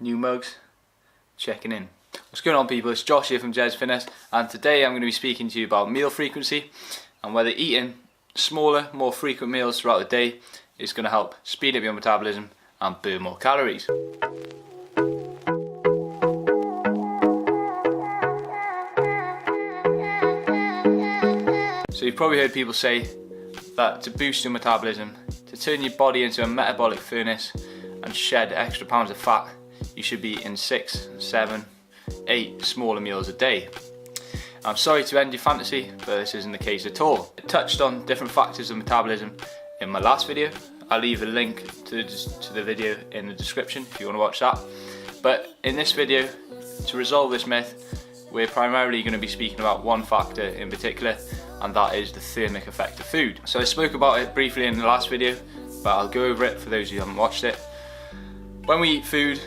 new mugs, checking in. What's going on, people? It's Josh here from Jez Fitness, and today I'm going to be speaking to you about meal frequency and whether eating smaller, more frequent meals throughout the day is going to help speed up your metabolism and burn more calories. So you've probably heard people say that to boost your metabolism, to turn your body into a metabolic furnace and shed extra pounds of fat, you should be eating 6, 7, 8 smaller meals a day. I'm sorry to end your fantasy, but this isn't the case at all. I touched on different factors of metabolism in my last video. I'll leave a link to the video in the description if you want to watch that. But in this video, to resolve this myth, we're primarily going to be speaking about one factor in particular, and that is the thermic effect of food. So I spoke about it briefly in the last video, but I'll go over it for those who haven't watched it. When we eat food,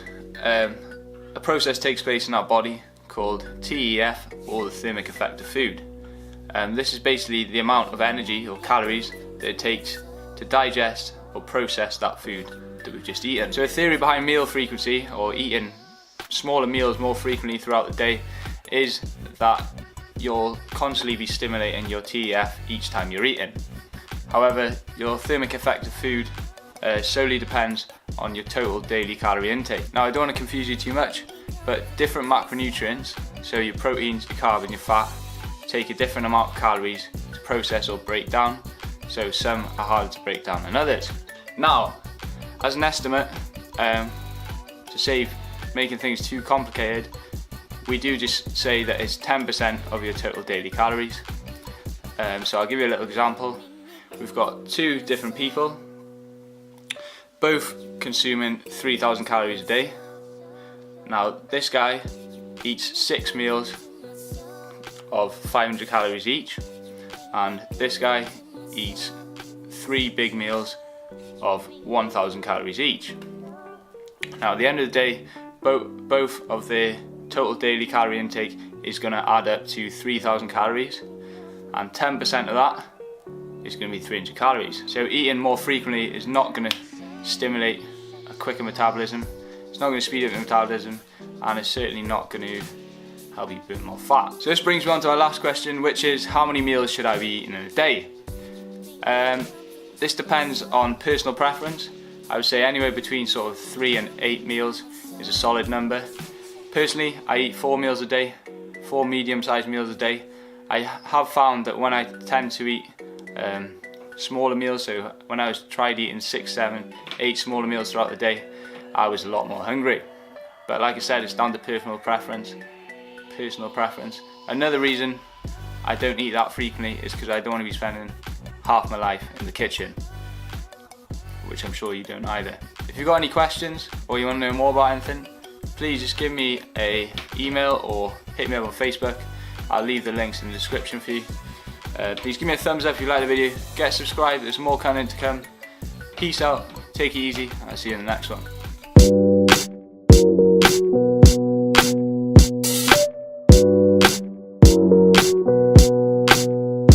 a process takes place in our body called TEF, or the thermic effect of food. This is basically the amount of energy or calories that it takes to digest or process that food that we've just eaten. So a theory behind meal frequency, or eating smaller meals more frequently throughout the day, is that you'll constantly be stimulating your TEF each time you're eating. However, your thermic effect of food solely depends on your total daily calorie intake. Now, I don't want to confuse you too much, but different macronutrients, so your proteins, your carb and your fat, take a different amount of calories to process or break down, so some are harder to break down than others. Now, as an estimate, to save making things too complicated, we do just say that it's 10% of your total daily calories. So I'll give you a little example. We've got two different people, both consuming 3,000 calories a day. Now, this guy eats 6 meals of 500 calories each, and this guy eats 3 big meals of 1,000 calories each. Now, at the end of the day, both of their total daily calorie intake is going to add up to 3,000 calories, and 10% of that is going to be 300 calories. So eating more frequently is not going to stimulate a quicker metabolism, it's not going to speed up your metabolism, and it's certainly not going to help you burn more fat. So this brings me on to our last question, which is how many meals should I be eating in a day? This depends on personal preference. I would say anywhere between sort of 3 and 8 meals is a solid number. Personally, I eat 4 meals a day, 4 medium-sized meals a day. I have found that when I tend to eat smaller meals, so when I tried eating 6, 7, 8 smaller meals throughout the day, I was a lot more hungry. But like I said, it's down to personal preference. Another reason I don't eat that frequently is because I don't want to be spending half my life in the kitchen, which I'm sure you don't either. If you've got any questions or you want to know more about anything, please just give me an email or hit me up on Facebook. I'll leave the links in the description for you. Please give me a thumbs up if you like the video, get subscribed, there's more content to come. Peace out, take it easy, and I'll see you in the next one.